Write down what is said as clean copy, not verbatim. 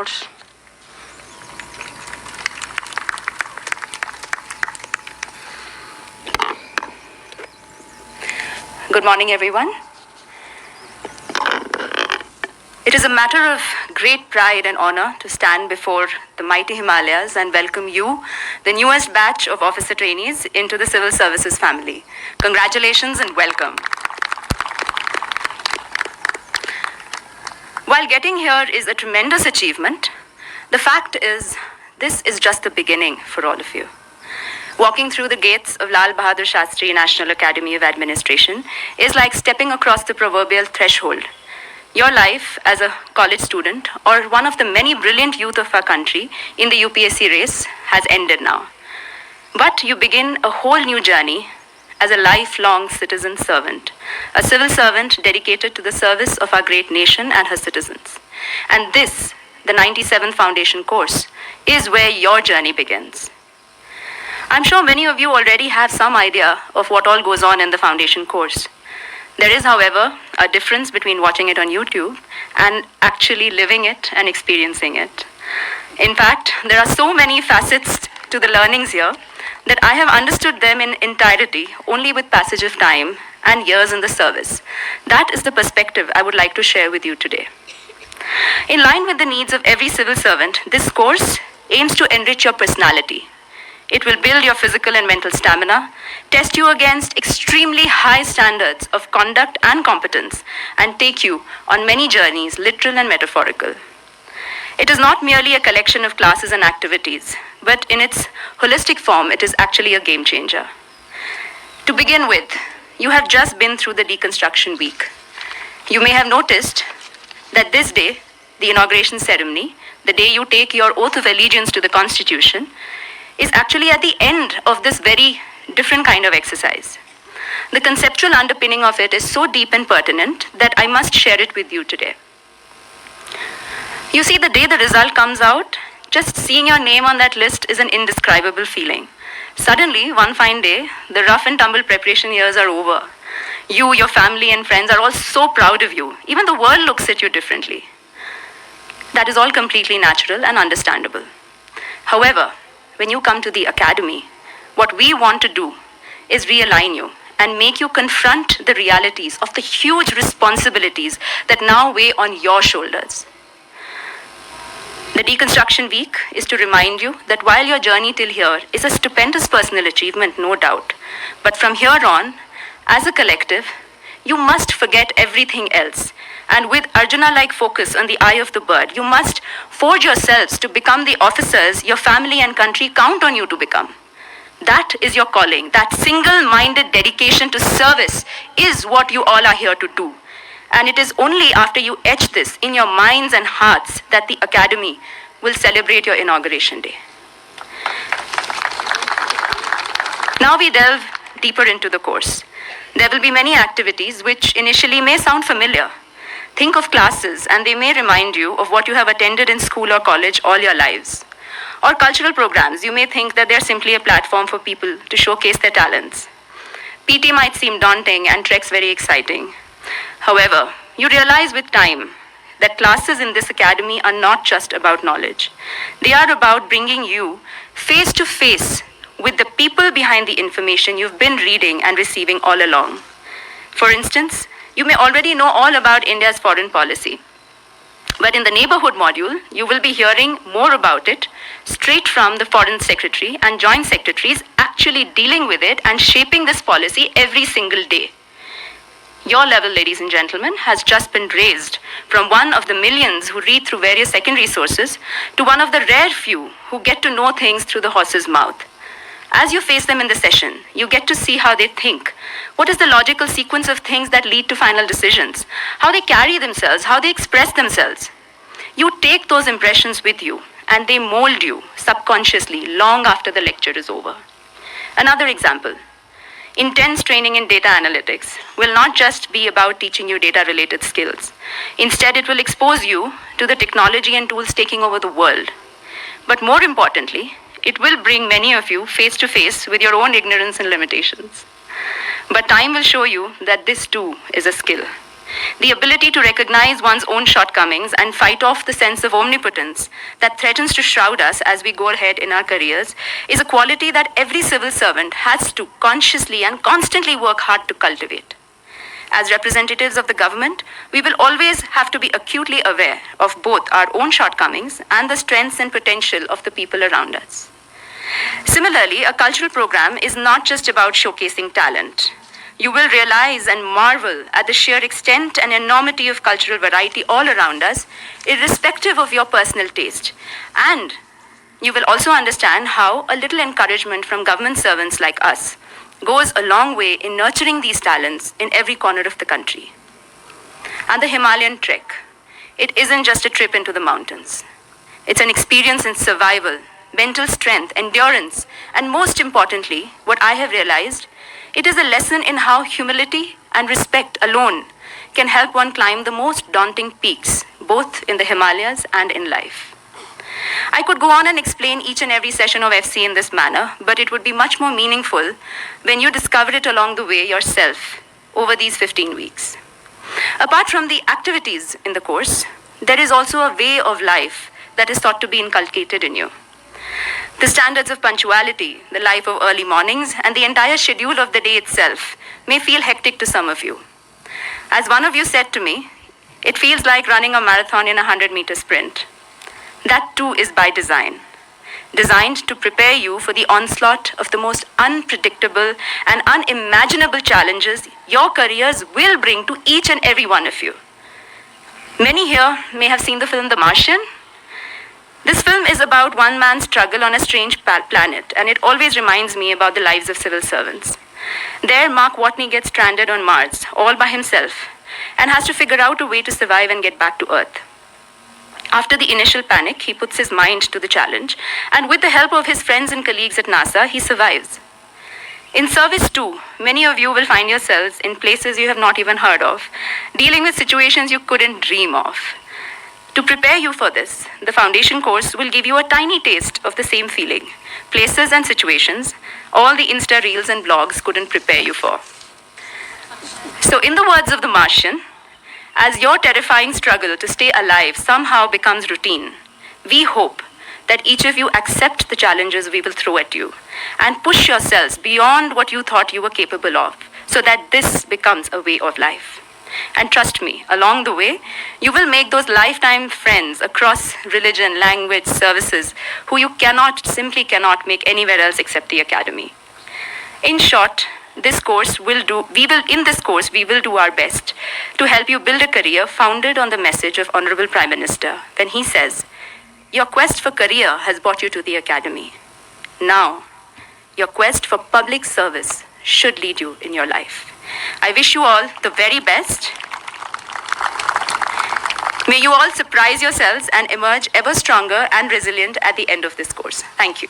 course. Good morning, everyone. It is a matter of great pride and honor to stand before the mighty Himalayas and welcome you, the newest batch of officer trainees, into the civil services family. Congratulations and welcome. While getting here is a tremendous achievement, the fact is, this is just the beginning for all of you. Walking through the gates of Lal Bahadur Shastri National Academy of Administration is like stepping across the proverbial threshold. Your life as a college student or one of the many brilliant youth of our country in the UPSC race has ended now. But you begin a whole new journey as a lifelong citizen servant, a civil servant dedicated to the service of our great nation and her citizens. And this, the 97 Foundation course, is where your journey begins. I'm sure many of you already have some idea of what all goes on in the Foundation course. There is, however, a difference between watching it on YouTube and actually living it and experiencing it. In fact, there are so many facets to the learnings here that I have understood them in entirety only with passage of time and years in the service. That is the perspective I would like to share with you today. In line with the needs of every civil servant, this course aims to enrich your personality. It will build your physical and mental stamina, test you against extremely high standards of conduct and competence, and take you on many journeys, literal and metaphorical. It is not merely a collection of classes and activities, but in its holistic form, it is actually a game changer. To begin with, you have just been through the deconstruction week. You may have noticed that this day, the inauguration ceremony, the day you take your oath of allegiance to the Constitution, is actually at the end of this very different kind of exercise. The conceptual underpinning of it is so deep and pertinent that I must share it with you today. You see, the day the result comes out, just seeing your name on that list is an indescribable feeling. Suddenly, one fine day, the rough and tumble preparation years are over. You, your family and friends are all so proud of you. Even the world looks at you differently. That is all completely natural and understandable. However, when you come to the academy, what we want to do is realign you and make you confront the realities of the huge responsibilities that now weigh on your shoulders. The deconstruction week is to remind you that while your journey till here is a stupendous personal achievement, no doubt, but from here on, as a collective, you must forget everything else. And with Arjuna-like focus on the eye of the bird, you must forge yourselves to become the officers your family and country count on you to become. That is your calling. That single-minded dedication to service is what you all are here to do. And it is only after you etch this in your minds and hearts that the Academy will celebrate your inauguration day. Now we delve deeper into the course. There will be many activities which initially may sound familiar. Think of classes and they may remind you of what you have attended in school or college all your lives. Or cultural programs, you may think that they're simply a platform for people to showcase their talents. PT might seem daunting and treks very exciting. However, you realize with time that classes in this academy are not just about knowledge. They are about bringing you face to face with the people behind the information you've been reading and receiving all along. For instance, you may already know all about India's foreign policy. But in the neighborhood module, you will be hearing more about it straight from the Foreign Secretary and Joint Secretaries actually dealing with it and shaping this policy every single day. Your level, ladies and gentlemen, has just been raised from one of the millions who read through various secondary sources to one of the rare few who get to know things through the horse's mouth. As you face them in the session, you get to see how they think. What is the logical sequence of things that lead to final decisions? How they carry themselves, how they express themselves. You take those impressions with you and they mold you subconsciously long after the lecture is over. Another example. Intense training in data analytics will not just be about teaching you data-related skills. Instead, it will expose you to the technology and tools taking over the world. But more importantly, it will bring many of you face to face with your own ignorance and limitations. But time will show you that this too is a skill. The ability to recognize one's own shortcomings and fight off the sense of omnipotence that threatens to shroud us as we go ahead in our careers is a quality that every civil servant has to consciously and constantly work hard to cultivate. As representatives of the government, we will always have to be acutely aware of both our own shortcomings and the strengths and potential of the people around us. Similarly, a cultural program is not just about showcasing talent. You will realize and marvel at the sheer extent and enormity of cultural variety all around us, irrespective of your personal taste. And you will also understand how a little encouragement from government servants like us goes a long way in nurturing these talents in every corner of the country. And the Himalayan trek, it isn't just a trip into the mountains. It's an experience in survival, mental strength, endurance, and most importantly, what I have realized, it is a lesson in how humility and respect alone can help one climb the most daunting peaks, both in the Himalayas and in life. I could go on and explain each and every session of FC in this manner, but it would be much more meaningful when you discover it along the way yourself over these 15 weeks. Apart from the activities in the course, there is also a way of life that is thought to be inculcated in you. The standards of punctuality, the life of early mornings, and the entire schedule of the day itself may feel hectic to some of you. As one of you said to me, it feels like running a marathon in a 100-meter sprint. That too is by design, designed to prepare you for the onslaught of the most unpredictable and unimaginable challenges your careers will bring to each and every one of you. Many here may have seen the film The Martian. This film is about one man's struggle on a strange planet, and it always reminds me about the lives of civil servants. There, Mark Watney gets stranded on Mars, all by himself, and has to figure out a way to survive and get back to Earth. After the initial panic, he puts his mind to the challenge, and with the help of his friends and colleagues at NASA, he survives. In service too, many of you will find yourselves in places you have not even heard of, dealing with situations you couldn't dream of. To prepare you for this, the foundation course will give you a tiny taste of the same feeling, places and situations all the Insta reels and blogs couldn't prepare you for. So in the words of The Martian, as your terrifying struggle to stay alive somehow becomes routine, we hope that each of you accept the challenges we will throw at you and push yourselves beyond what you thought you were capable of so that this becomes a way of life. And trust me, along the way, you will make those lifetime friends across religion, language, services, who you simply cannot make anywhere else except the academy. In short, in this course, we will do our best to help you build a career founded on the message of Honorable Prime Minister when he says, your quest for career has brought you to the academy. Now, your quest for public service should lead you in your life. I wish you all the very best. May you all surprise yourselves and emerge ever stronger and resilient at the end of this course. Thank you.